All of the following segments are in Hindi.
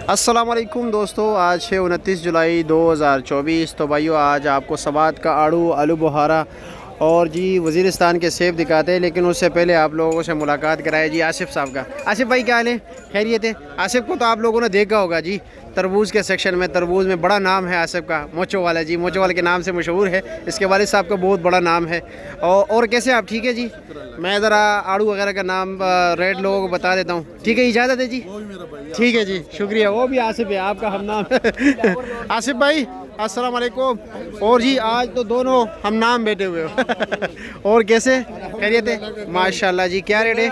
अस्सलाम वालेकुम दोस्तों, आज है 29 जुलाई 2024। तो भाइयों आज आपको सवात का आड़ू, आलू बुहारा और जी वज़ीरिस्तान के सेब दिखाते हैं, लेकिन उससे पहले आप लोगों से मुलाकात कराए जी आसिफ साहब का। आसिफ भाई क्या हाल है? खैरियत है? आसिफ को तो आप लोगों ने देखा होगा जी तरबूज के सेक्शन में, तरबूज में बड़ा नाम है आसिफ का। मोचो वाला जी, मोचो वाले के नाम से मशहूर है। इसके वालिद साहब का बहुत बड़ा नाम है। और कैसे आप? ठीक है जी। मैं ज़रा आड़ू वगैरह का नाम रेट लोगों को बता देता हूँ, ठीक है? इजाज़त है जी? ठीक है जी, शुक्रिया। वो भी आसिफ है, आपका हम नाम है। आसिफ भाई अस्सलाम वालेकुम। और जी आज तो दोनों हम नाम बैठे हुए हो। और कैसे खैरियत है? माशाल्लाह जी। क्या रेट है?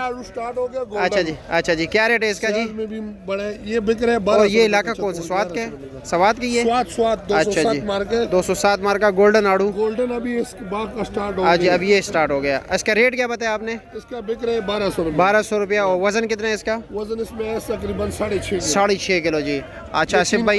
अच्छा जी, अच्छा जी। क्या रेट है इसका जी? में भी बड़े ये बिक रहे हैं। और ये इलाका कौन सा? स्वाद के? स्वाद की है? स्वाद अच्छा जी, 207 मार्क का गोल्डन आड़ू। गोल्डन अभी इस बाग का स्टार्ट हो गया। गया। अब ये स्टार्ट हो गया। इसका रेट क्या बताया आपने? इसका बिक रहे 1200 रुपये। 1200 रुपया। और वजन कितना है इसका? वजन इसमें है तकरीबन 6.5 किलो जी। अच्छा आसिफ भाई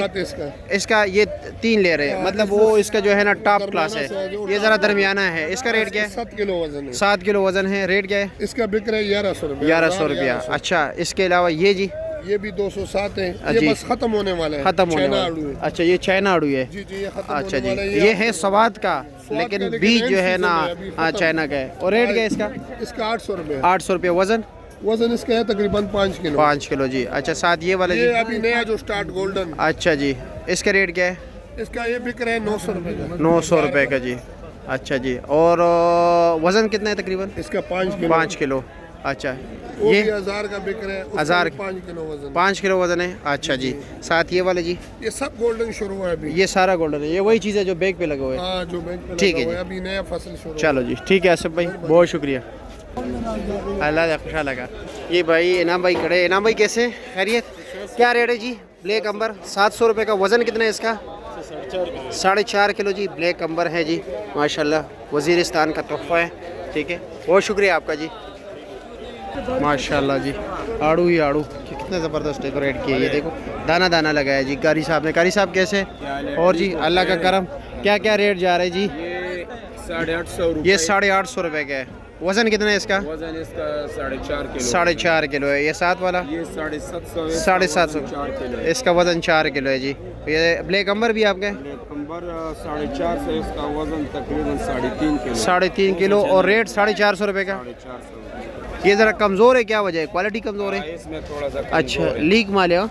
इसका ये 3 ले रहे हैं, मतलब वो इसका जो है ना टॉप क्लास है, ये ज़रा दरमियाना है। इसका रेट क्या है? 7 किलो वजन है। 7 किलो वजन है। रेट क्या है? इसका बिक रहा है 1100 रुपये। 1100 रुपया। अच्छा, इसके अलावा ये जी? ये भी 207 है। ये बस खत्म होने वाला है। खत्म होने वाला है। अच्छा, ये चाइना आड़ू है। जी जी, ये खत्म अच्छा जी, होने वाला ये है स्वाद का, लेकिन बीज जो है ना चाइना का है। और रेट क्या है इसका? इसका 800 रुपये। 800 रुपये। वजन? वजन इसका है तकरीबन 5 किलो। 5 किलो जी। अच्छा, साथ ये वाला जी? ये अभी नया जो स्टार्ट गोल्डन। अच्छा जी, इसका रेट क्या है? इसका ये बिक रहा है 900 रुपये का। 900 रुपये का जी। अच्छा जी। और वज़न कितना है तकरीबन? इसका 5 किलो। अच्छा, ये 1000 का बिक रहा है। 1000? 5 किलो वजन। 5 किलो वजन है। अच्छा जी। साथ ये वाले जी? ये सब गोल्डन शुरू है अभी। ये सारा गोल्डन है। ये वही चीज़ है जो बैग पे लगे हुए हैं? हाँ, जो बैग पे ठीक है लगा हुआ जी। अभी नया फसल शुरू। चलो जी, ठीक है आसिफ भाई, बहुत शुक्रिया। अल्लाह खुशा लगा। ये भाई इनाम भाई खड़े। इनाम भाई कैसे? खैरियत? क्या रेट है जी? ब्लैक अंबर 700 रुपये का। वज़न कितना है इसका? 4.5 किलो जी। ब्लैक अंबर है जी, माशाल्लाह वज़ीरिस्तान का तोहफ़ा है। ठीक है, बहुत शुक्रिया आपका जी। माशाल्लाह जी, आड़ू ही आड़ू कितना ज़बरदस्त डेकोरेट किया। ये देखो दाना दाना लगाया जी कारी साहब ने। कारी साहब कैसे? और जी अल्लाह का करम। क्या क्या रेट जा रहे जी? ये 850 ये 850 रुपये का है। वज़न कितना है इसका? वजन इसका 4.5 किलो। 4.5 किलो है। ये साथ वाला? ये 750 है। 750। इसका वज़न 4 किलो है जी। ये ब्लैक अंबर भी आपके? अंबर 4.5 से इसका वजन तकरीबन 3.5 किलो। 3.5 किलो। और रेट 450 रुपये का। 450। ये ज़रा कमज़ोर है, क्या वजह है? क्वालिटी कमज़ोर है? इसमें थोड़ा सा अच्छा, लीक माल है?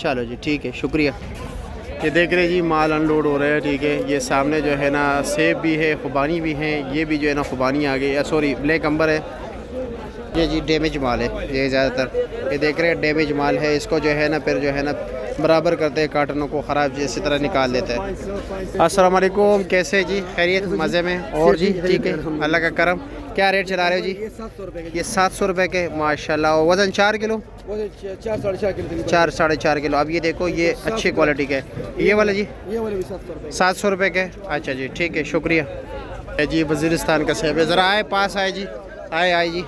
चलो जी, ठीक है, शुक्रिया। ये देख रहे जी माल अनलोड हो रहा है। ठीक है, ये सामने जो है ना सेब भी है, खुबानी भी है। ये भी जो है ना खुबानी आ गई, सॉरी ब्लैक अंबर है। ये जी डैमेज माल है ये ज़्यादातर। ये देख रहे हैं डैमेज माल है। इसको जो है ना फिर जो है ना बराबर करते हैं, कार्टनों को ख़राब इसी तरह निकाल देते हैं। अस्सलाम वालेकुम, कैसे जी? खैरियत? मज़े में? और जी ठीक है, अल्लाह का करम। क्या रेट चला रहे हो जी? ये 700 रुपये के। माशाल्लाह। और वज़न 4 किलो? 4-4.5 किलो। अब ये देखो ये अच्छी क्वालिटी के। ये वाला जी? ये वाले भी 700 रुपये के। अच्छा जी, ठीक है, शुक्रिया जी। वज़ीरिस्तान का सेब है। ज़रा आए पास, आए जी, आए जी।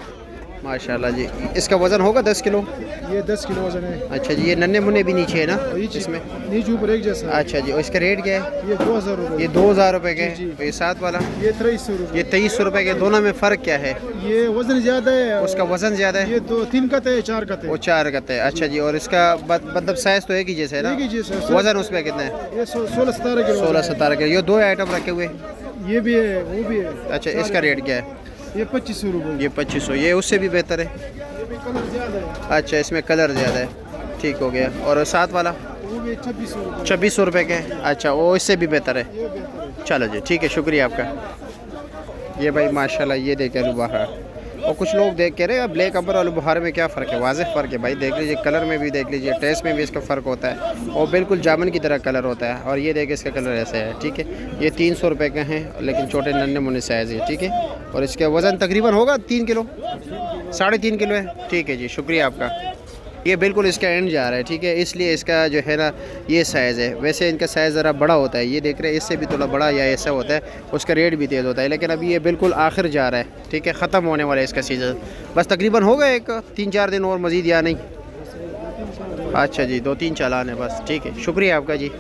माशाल्लाह जी। इसका वज़न होगा 10 किलो? ये 10 किलो वजन है। अच्छा जी। ये नन्हे मुन्ने भी नीचे है ना इसमें? नीचे ऊपर एक जैसा। अच्छा जी। और इसका रेट क्या है? ये 2000 रुपये। ये 2000 रुपये के। ये साथ वाला? ये 2300 रुपये। ये 2300 रुपये के। दोनों में फ़र्क क्या है? ये वजन ज़्यादा है। उसका वज़न ज़्यादा है? ये 3 का है, 4 का है। वो 4 का है। अच्छा जी। और इसका मतलब साइज़ तो एक ही जैसा है ना? एक ही जैसा है। वज़न उसमें कितना है? ये 16-17 किलो। 16-17 के। ये 2 आइटम रखे हुए? ये भी है, वो भी है। अच्छा, इसका रेट क्या है? ये 2500 रुपये। ये 2500। ये उससे भी बेहतर है? ये भी कलर ज़्यादा है। अच्छा, इसमें कलर ज़्यादा है, ठीक हो गया। और साथ वाला? वो भी 2600 रुपये। 2600 रुपये के। अच्छा, वो इससे भी बेहतर है। ये बेहतर है। चलो जी, ठीक है, शुक्रिया आपका। ये भाई माशाल्लाह ये देखे आलू बुखारा। और कुछ लोग देख के रहे ब्लैक अंबर आलू बुखारे में क्या फ़र्क है? वाज़ेह फ़र्क है भाई। देख लीजिए कलर में भी, देख लीजिए टेस्ट में भी इसका फ़र्क होता है। और बिल्कुल जामुन की तरह कलर होता है। और ये देखिए इसका कलर ऐसा है। ठीक है, ये 300 रुपये के हैं, लेकिन छोटे नन्हे मुन्ने साइज़ है। ठीक है, और इसका वज़न तकरीबन होगा 3 किलो, 3.5 किलो है। ठीक है जी, शुक्रिया आपका। ये बिल्कुल इसका एंड जा रहा है। ठीक है, इसलिए इसका जो है ना ये साइज़ है। वैसे इनका साइज़ ज़रा बड़ा होता है। ये देख रहे हैं इससे भी थोड़ा बड़ा या ऐसा होता है, उसका रेट भी तेज़ होता है। लेकिन अभी ये बिल्कुल आखिर जा रहा है। ठीक है, ख़त्म होने वाला है इसका सीज़न। बस तकरीबन हो गए 3-4 दिन और मज़ीद या नहीं? अच्छा जी, 2-3 चालान है बस। ठीक है, शुक्रिया आपका जी।